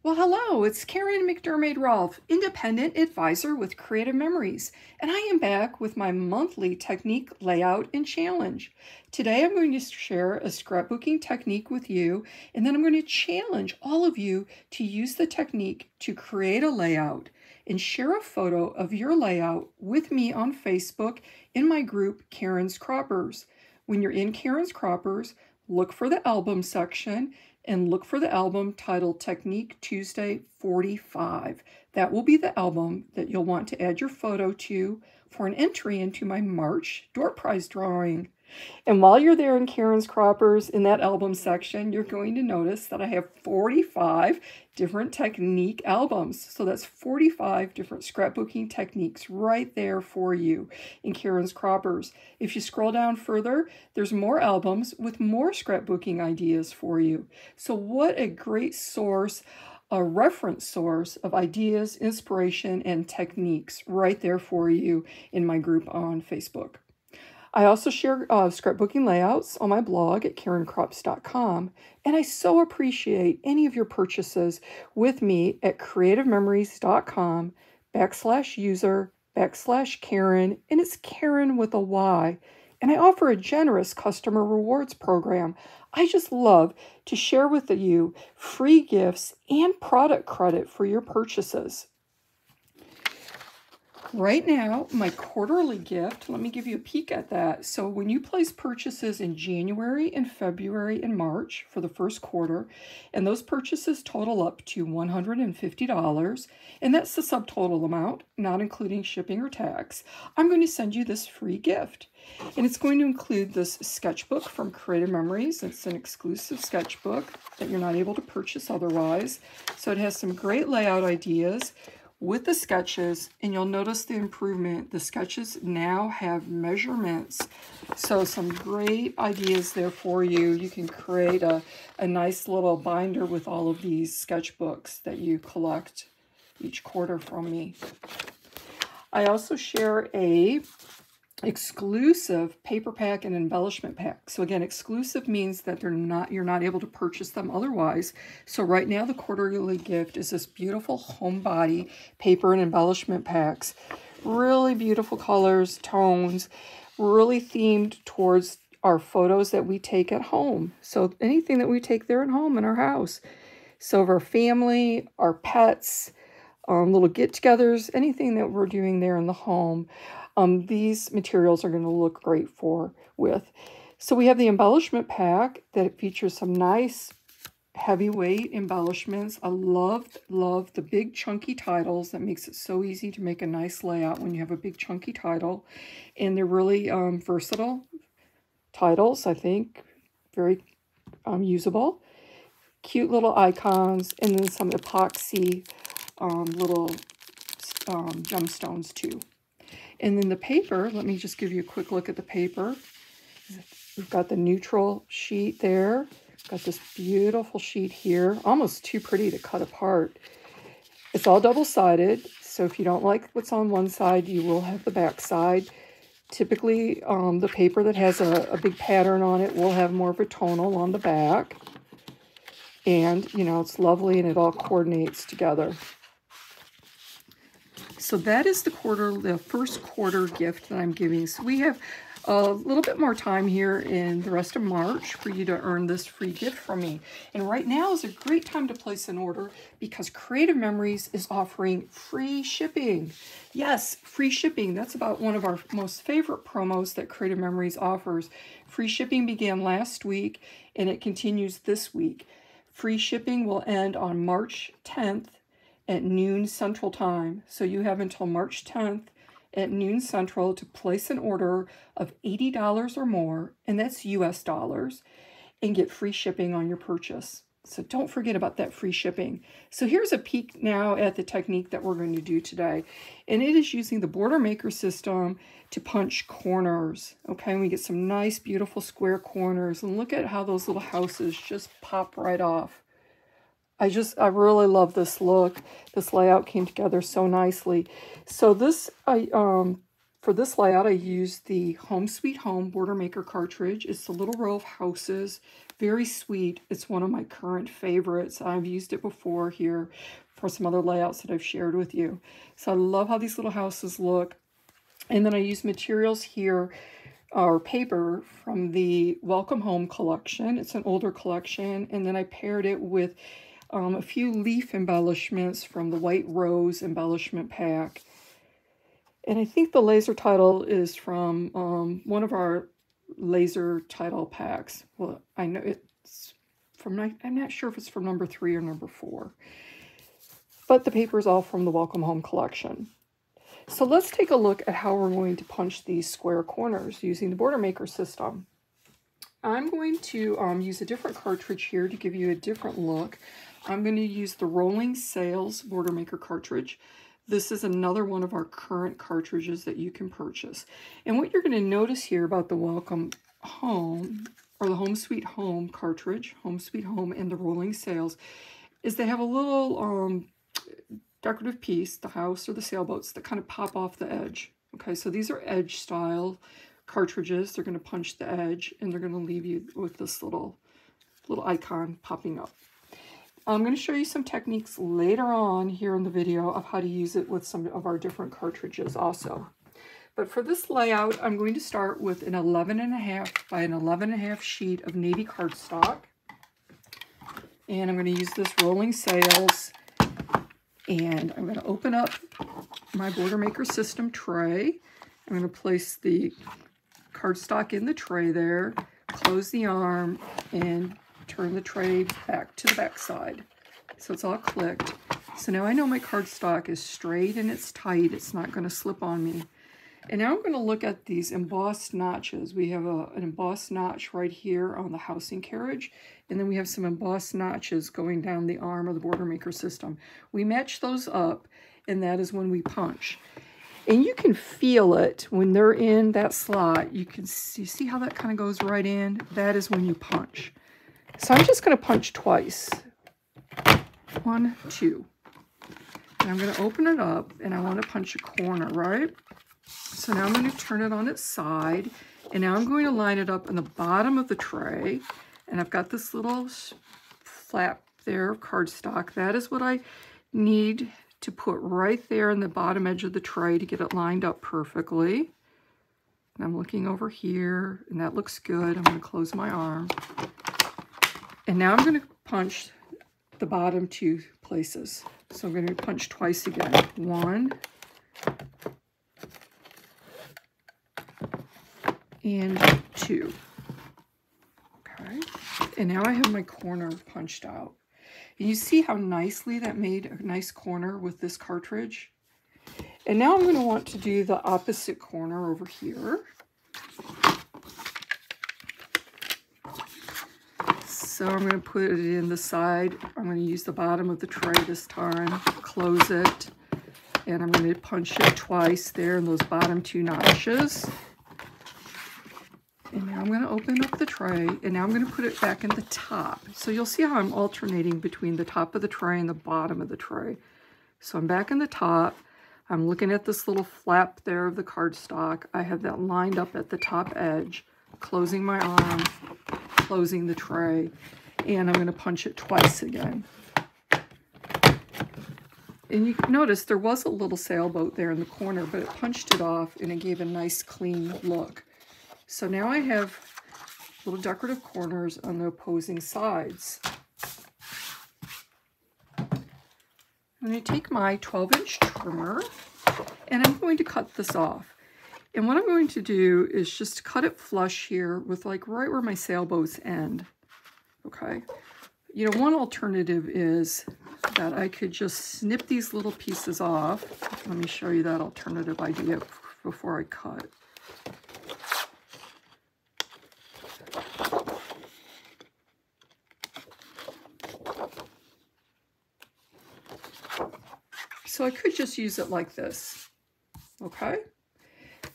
Well, hello, it's Karen McDermott-Rolfe, Independent Advisor with Creative Memories, and I am back with my monthly technique layout and challenge. Today I'm going to share a scrapbooking technique with you, and then I'm going to challenge all of you to use the technique to create a layout and share a photo of your layout with me on Facebook in my group, Karen's Croppers. When you're in Karen's Croppers, look for the album section and look for the album titled Technique Tuesday 45. That will be the album that you'll want to add your photo to for an entry into my March door prize drawing. And while you're there in Karen's Croppers in that album section, you're going to notice that I have 45 different technique albums. So that's 45 different scrapbooking techniques right there for you in Karen's Croppers. If you scroll down further, there's more albums with more scrapbooking ideas for you. So what a great source, a reference source of ideas, inspiration, and techniques right there for you in my group on Facebook. I also share scrapbooking layouts on my blog at karencrops.com, and I so appreciate any of your purchases with me at creativememories.com/user/Karen, and it's Karen with a Y. And I offer a generous customer rewards program. I just love to share with you free gifts and product credit for your purchases. Right now, my quarterly gift, let me give you a peek at that. So when you place purchases in January and February and March for the first quarter, and those purchases total up to $150, and that's the subtotal amount, not including shipping or tax, I'm going to send you this free gift. And it's going to include this sketchbook from Creative Memories. It's an exclusive sketchbook that you're not able to purchase otherwise. So it has some great layout ideas with the sketches, and you'll notice the improvement. The sketches now have measurements, so some great ideas there for you. You can create a nice little binder with all of these sketchbooks that you collect each quarter from me. I also share a exclusive paper pack and embellishment pack. So again, exclusive means that you're not able to purchase them otherwise. So right now the quarterly gift is this beautiful homebody paper and embellishment packs. Really beautiful colors, tones, really themed towards our photos that we take at home. So anything that we take there at home in our house. So of our family, our pets, little get-togethers, anything that we're doing there in the home. These materials are going to look great with. So we have the embellishment pack that features some nice heavyweight embellishments. I love the big chunky titles. That makes it so easy to make a nice layout when you have a big chunky title. And they're really versatile titles, I think. Very usable. Cute little icons, and then some epoxy little gemstones too. And then the paper, let me just give you a quick look at the paper. We've got the neutral sheet there. Got this beautiful sheet here, almost too pretty to cut apart. It's all double-sided, so if you don't like what's on one side, you will have the back side. Typically, the paper that has a big pattern on it will have more of a tonal on the back. And, you know, it's lovely and it all coordinates together. So that is the first quarter gift that I'm giving. So we have a little bit more time here in the rest of March for you to earn this free gift from me. And right now is a great time to place an order because Creative Memories is offering free shipping. Yes, free shipping. That's about one of our most favorite promos that Creative Memories offers. Free shipping began last week and it continues this week. Free shipping will end on March 10th. At noon Central Time. So you have until March 10th at noon Central to place an order of $80 or more, and that's US dollars, and get free shipping on your purchase. So don't forget about that free shipping. So here's a peek now at the technique that we're going to do today. And it is using the Border Maker system to punch corners. Okay, and we get some nice, beautiful square corners. And look at how those little houses just pop right off. I really love this look. This layout came together so nicely. So this For this layout, I used the Home Sweet Home Border Maker cartridge. It's the little row of houses. Very sweet. It's one of my current favorites. I've used it before here for some other layouts that I've shared with you. So I love how these little houses look. And then I used materials here, or paper, from the Welcome Home collection. It's an older collection. And then I paired it with a few leaf embellishments from the White Rose embellishment pack. And I think the laser title is from one of our laser title packs. Well, I know it's from, I'm not sure if it's from number 3 or number 4. But the paper is all from the Welcome Home collection. So let's take a look at how we're going to punch these square corners using the Border Maker system. I'm going to use a different cartridge here to give you a different look. I'm going to use the Rolling Sales Border Maker cartridge. This is another one of our current cartridges that you can purchase. And what you're going to notice here about the Welcome Home, or the Home Sweet Home cartridge, Home Sweet Home and the Rolling Sales, is they have a little decorative piece, the house or the sailboats, that kind of pop off the edge. Okay, so these are edge style cartridges. They're going to punch the edge, and they're going to leave you with this little icon popping up. I'm going to show you some techniques later on here in the video of how to use it with some of our different cartridges also. But for this layout, I'm going to start with an 11.5 by an 11.5 sheet of navy cardstock. And I'm going to use this Rolling Sales. And I'm going to open up my Border Maker system tray. I'm going to place the cardstock in the tray there, close the arm, and turn the tray back to the back side. So it's all clicked. So now I know my cardstock is straight and it's tight. It's not going to slip on me. And now I'm going to look at these embossed notches. We have an embossed notch right here on the housing carriage. And then we have some embossed notches going down the arm of the Border Maker system. We match those up, and that is when we punch. And you can feel it when they're in that slot. You see how that kind of goes right in? That is when you punch. So I'm just going to punch twice. 1, 2. And I'm going to open it up, and I want to punch a corner, right? So now I'm going to turn it on its side, and now I'm going to line it up in the bottom of the tray. And I've got this little flap there of cardstock. That is what I need to put right there in the bottom edge of the tray to get it lined up perfectly. And I'm looking over here, and that looks good. I'm going to close my arm. And now I'm going to punch the bottom 2 places. So I'm going to punch twice again. 1 and 2. Okay. And now I have my corner punched out. And you see how nicely that made a nice corner with this cartridge? And now I'm going to want to do the opposite corner over here. So I'm going to put it in the side. I'm going to use the bottom of the tray this time, close it, and I'm going to punch it twice there in those bottom 2 notches. And now I'm going to open up the tray, and now I'm going to put it back in the top. So you'll see how I'm alternating between the top of the tray and the bottom of the tray. So I'm back in the top. I'm looking at this little flap there of the cardstock. I have that lined up at the top edge, closing my arm, closing the tray, and I'm going to punch it twice again. And you notice there was a little sailboat there in the corner, but it punched it off, and it gave a nice clean look. So now I have little decorative corners on the opposing sides. I'm going to take my 12-inch trimmer, and I'm going to cut this off. And what I'm going to do is just cut it flush here with like right where my sailboats end. Okay. You know, one alternative is that I could just snip these little pieces off. Let me show you that alternative idea before I cut. So I could just use it like this, okay?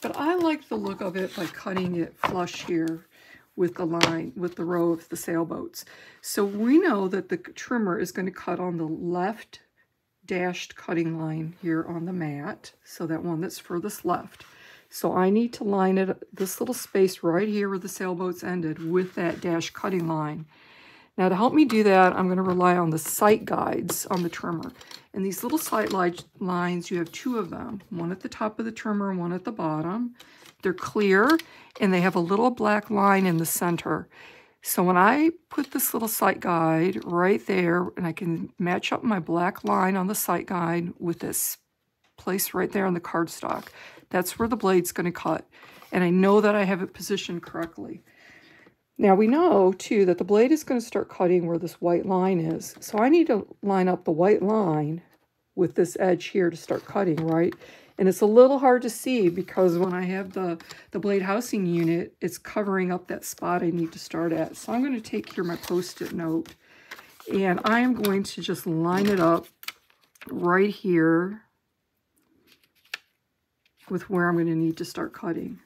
But I like the look of it by cutting it flush here with the line, with the row of the sailboats. So we know that the trimmer is going to cut on the left dashed cutting line here on the mat, so that one that's furthest left. So I need to line it, this little space right here where the sailboats ended, with that dash cutting line. Now to help me do that, I'm going to rely on the sight guides on the trimmer. And these little sight lines, you have two of them, one at the top of the trimmer and one at the bottom. They're clear and they have a little black line in the center. So when I put this little sight guide right there, and I can match up my black line on the sight guide with this place right there on the cardstock, that's where the blade's going to cut. And I know that I have it positioned correctly. Now we know too that the blade is going to start cutting where this white line is. So I need to line up the white line with this edge here to start cutting, right? And it's a little hard to see because when I have the blade housing unit, it's covering up that spot I need to start at. So I'm going to take here my Post-it note and I am going to just line it up right here with where I'm going to need to start cutting.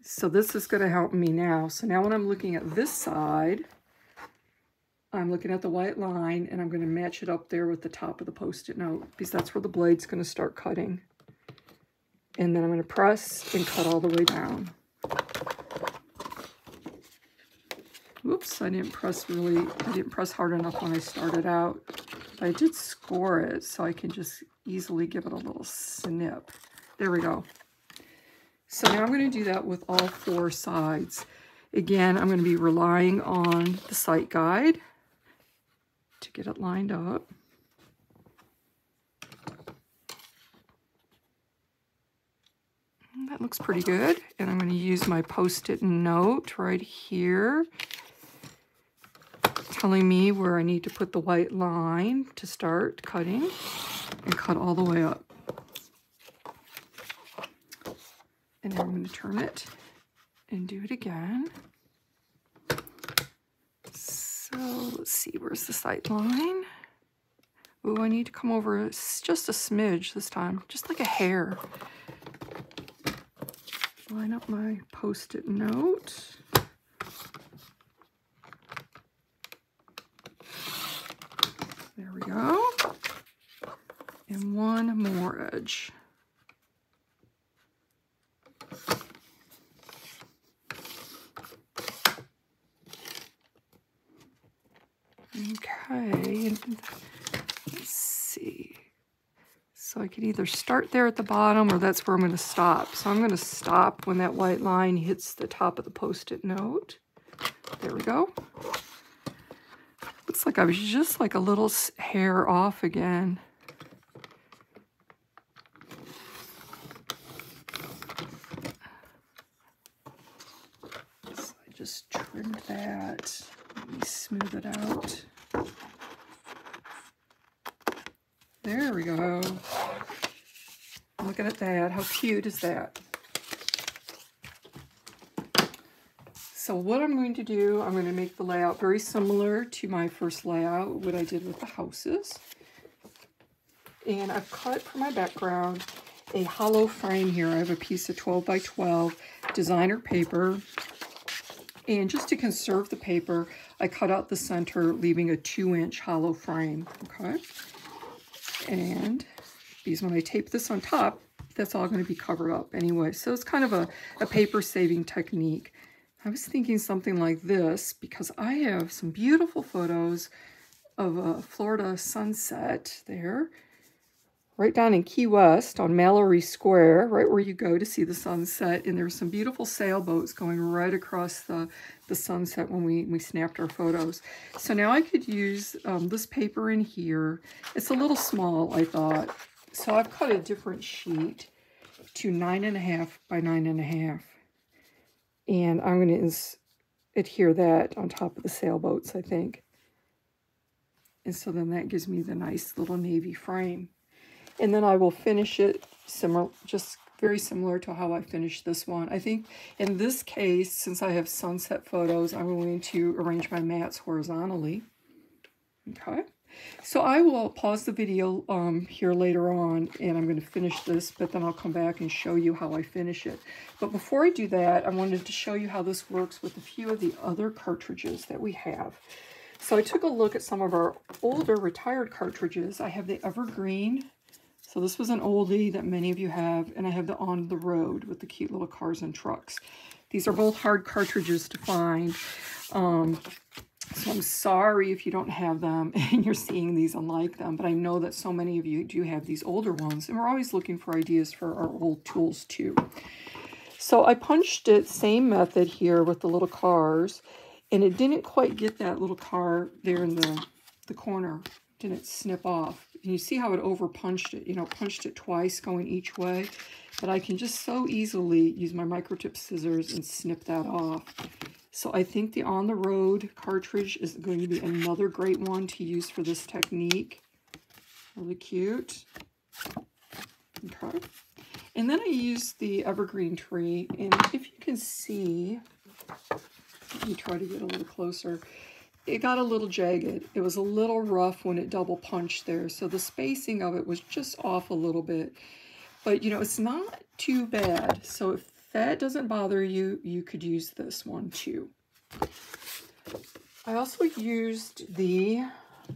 So this is going to help me now. So now when I'm looking at this side, I'm looking at the white line and I'm going to match it up there with the top of the Post-it note because that's where the blade's going to start cutting. And then I'm going to press and cut all the way down. Whoops, I didn't press hard enough when I started out. But I did score it so I can just easily give it a little snip. There we go. So now I'm going to do that with all four sides. Again, I'm going to be relying on the sight guide to get it lined up. That looks pretty good. And I'm going to use my Post-it note right here, telling me where I need to put the white line to start cutting, and cut all the way up. And now I'm going to turn it and do it again. So let's see, where's the sight line? Oh, I need to come over just a smidge this time, just like a hair. Line up my Post-it note. There we go. And one more edge. Okay, let's see. So I could either start there at the bottom or that's where I'm going to stop. So I'm going to stop when that white line hits the top of the Post-it note. There we go. Looks like I was just like a little hair off again. So I just trimmed that. Let me smooth it out. There we go. Look at that. How cute is that? So what I'm going to do, I'm going to make the layout very similar to my first layout, what I did with the houses. And I've cut for my background a hollow frame here. I have a piece of 12 by 12 designer paper. And just to conserve the paper, I cut out the center, leaving a 2-inch hollow frame, okay? And because when I tape this on top, that's all going to be covered up anyway. So it's kind of a paper-saving technique. I was thinking something like this because I have some beautiful photos of a Florida sunset there, right down in Key West on Mallory Square, right where you go to see the sunset. And there's some beautiful sailboats going right across the sunset when we snapped our photos. So now I could use this paper in here. It's a little small, I thought. So I've cut a different sheet to 9.5 by 9.5. And I'm going to adhere that on top of the sailboats, I think. And so then that gives me the nice little navy frame. And then I will finish it similar, just very similar to how I finished this one. I think in this case, since I have sunset photos, I'm going to arrange my mats horizontally. Okay. So I will pause the video here later on, and I'm going to finish this, but then I'll come back and show you how I finish it. But before I do that, I wanted to show you how this works with a few of the other cartridges that we have. So I took a look at some of our older retired cartridges. I have the Evergreen So this was an oldie that many of you have, and I have the On the Road with the cute little cars and trucks. These are both hard cartridges to find. So I'm sorry if you don't have them and you're seeing these and like them, but I know that so many of you do have these older ones, and we're always looking for ideas for our old tools too. So I punched it, same method here with the little cars, and it didn't quite get that little car there in the corner. Didn't snip off. And you see how it over punched it, you know, punched it twice going each way, but I can just so easily use my microtip scissors and snip that off. So I think the On the Road cartridge is going to be another great one to use for this technique. Really cute. Okay. And then I used the Evergreen Tree, and if you can see, let me try to get a little closer. It got a little jagged. It was a little rough when it double punched there, so the spacing of it was just off a little bit. But, you know, it's not too bad. So if that doesn't bother you, you could use this one too. I also used the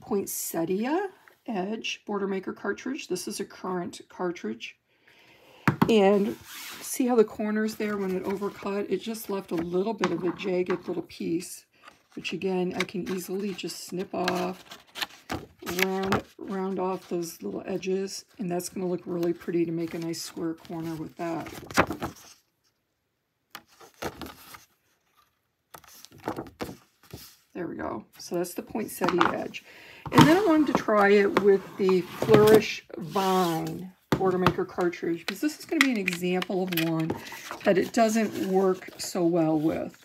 Poinsettia Edge Border Maker cartridge. This is a current cartridge. And see how the corners there, when it overcut, it just left a little bit of a jagged little piece, which again, I can easily just snip off, round off those little edges, and that's going to look really pretty to make a nice square corner with that. There we go. So that's the Poinsettia Edge. And then I wanted to try it with the Flourish Vine Border Maker cartridge, because this is going to be an example of one that it doesn't work so well with.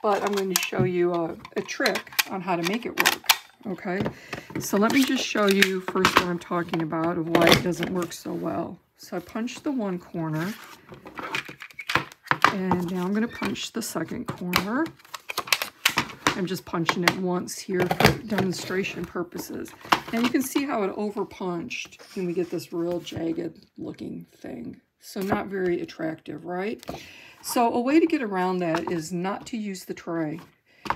But I'm going to show you a trick on how to make it work. Okay, so let me just show you first what I'm talking about of why it doesn't work so well. So I punched the one corner, and now I'm going to punch the second corner. I'm just punching it once here for demonstration purposes. And you can see how it over punched, and we get this real jagged looking thing. So not very attractive, right? So a way to get around that is not to use the tray.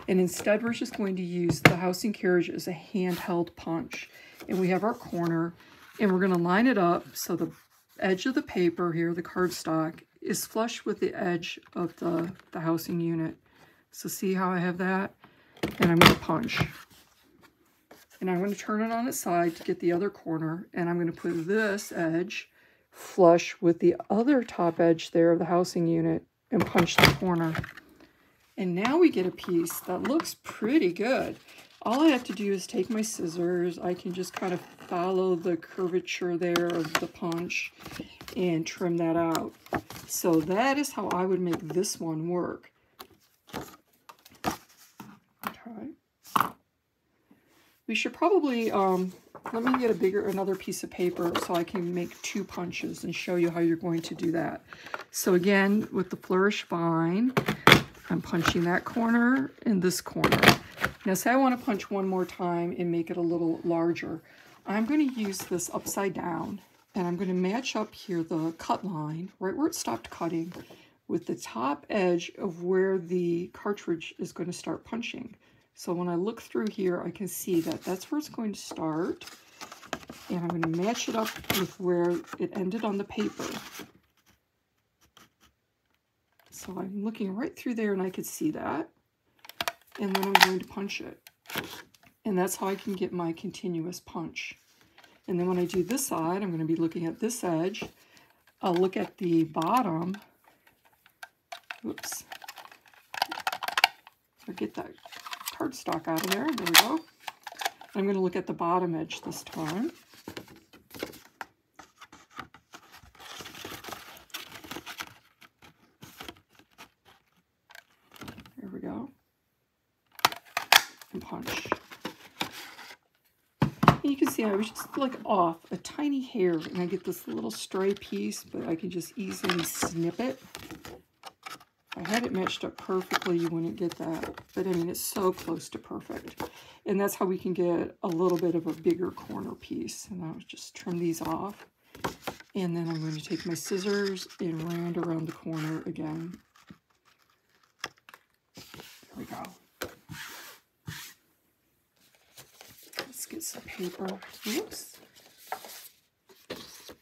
And instead, we're just going to use the housing carriage as a handheld punch. And we have our corner, and we're going to line it up so the edge of the paper here, the cardstock, is flush with the edge of the housing unit. So see how I have that? And I'm going to punch. And I'm going to turn it on its side to get the other corner, and I'm going to put this edge flush with the other top edge there of the housing unit and punch the corner. And now we get a piece that looks pretty good. All I have to do is take my scissors. I can just kind of follow the curvature there of the punch and trim that out. So that is how I would make this one work. Okay. We should probably, let me get another piece of paper so I can make two punches and show you how you're going to do that. So again, with the Flourish Vine, I'm punching that corner and this corner. Now say I want to punch one more time and make it a little larger. I'm going to use this upside down, and I'm going to match up here the cut line, right where it stopped cutting, with the top edge of where the cartridge is going to start punching. So when I look through here, I can see that that's where it's going to start. And I'm going to match it up with where it ended on the paper. So I'm looking right through there, and I could see that. And then I'm going to punch it. And that's how I can get my continuous punch. And then when I do this side, I'm going to be looking at this edge. I'll look at the bottom. Oops. I'll get that cardstock out of there. There we go. I'm going to look at the bottom edge this time. There we go. And punch. And you can see I was just like off a tiny hair, and I get this little stray piece, but I can just easily snip it. If I had it matched up perfectly, you wouldn't get that. But I mean, it's so close to perfect. And that's how we can get a little bit of a bigger corner piece. And I'll just trim these off. And then I'm going to take my scissors and round around the corner again. There we go. Let's get get some paper. Oops.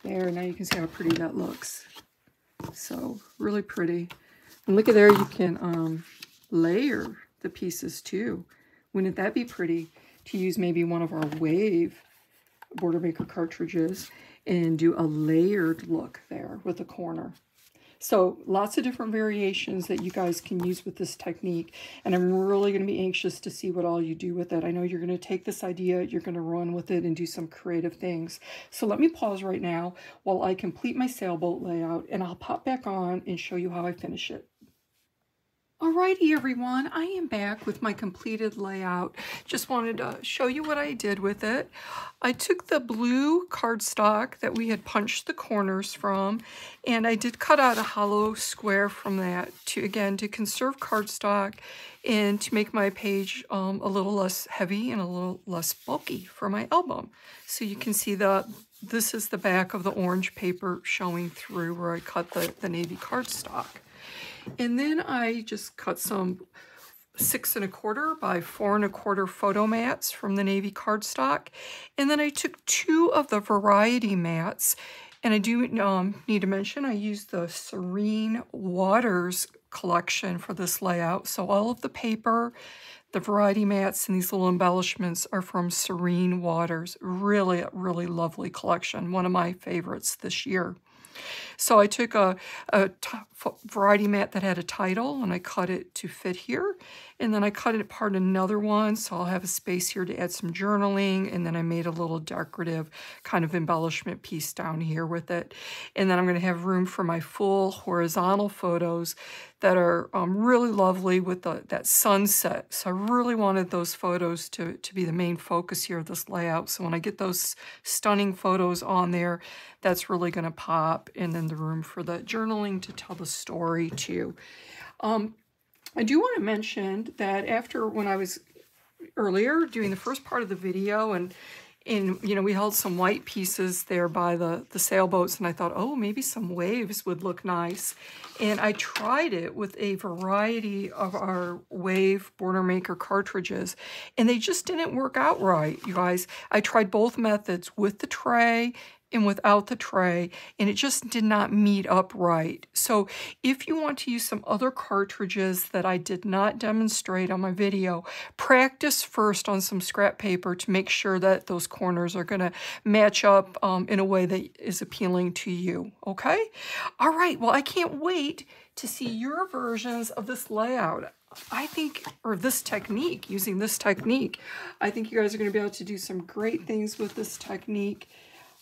There, now you can see how pretty that looks. So, really pretty. And look at there, you can layer the pieces too. Wouldn't that be pretty to use maybe one of our Wave Border Maker cartridges and do a layered look there with a corner. So lots of different variations that you guys can use with this technique, and I'm really going to be anxious to see what all you do with it. I know you're going to take this idea, you're going to run with it and do some creative things. So let me pause right now while I complete my sailboat layout, and I'll pop back on and show you how I finish it. Alrighty everyone, I am back with my completed layout. Just wanted to show you what I did with it. I took the blue cardstock that we had punched the corners from, and I did cut out a hollow square from that to conserve cardstock and to make my page a little less heavy and a little less bulky for my album. So you can see this is the back of the orange paper showing through where I cut the navy cardstock. And then I just cut some 6 1/4 by 4 1/4 photo mats from the navy cardstock. And then I took 2 of the variety mats. And I do need to mention I used the Serene Waters collection for this layout. So all of the paper, the variety mats, and these little embellishments are from Serene Waters. Really, really lovely collection. One of my favorites this year. So I took a variety mat that had a title, and I cut it to fit here. And then I cut it apart another one, so I'll have a space here to add some journaling. And then I made a little decorative kind of embellishment piece down here with it. And then I'm going to have room for my full horizontal photos that are really lovely with that sunset. So I really wanted those photos to be the main focus here of this layout. So when I get those stunning photos on there, that's really going to pop. And then the room for the journaling to tell the story too. I do want to mention that when I was earlier doing the first part of the video, and we held some white pieces there by the sailboats, and I thought, oh, maybe some waves would look nice. And I tried it with a variety of our Wave Border Maker cartridges, and they just didn't work out right, you guys. I tried both methods with the tray and without the tray, and it just did not meet up right. So if you want to use some other cartridges that I did not demonstrate on my video, practice first on some scrap paper to make sure that those corners are going to match up in a way that is appealing to you, okay? All right, well, I can't wait to see your versions of this layout. I think, or this technique, using this technique, I think you guys are going to be able to do some great things with this technique.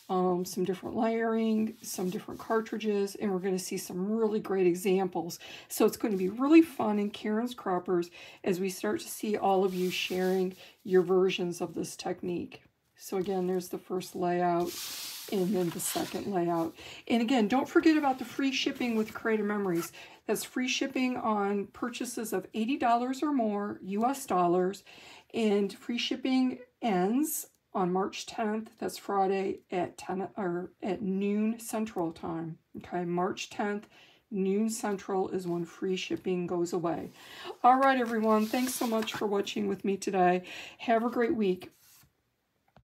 Some different layering, some different cartridges, and we're going to see some really great examples. So it's going to be really fun in Karen's Croppers as we start to see all of you sharing your versions of this technique. So again, there's the first layout and then the second layout. And again, don't forget about the free shipping with Creative Memories. That's free shipping on purchases of $80 or more, US dollars, and free shipping ends on March 10th, that's Friday at noon Central Time. Okay, March 10th, noon Central is when free shipping goes away. All right, everyone, thanks so much for watching with me today. Have a great week.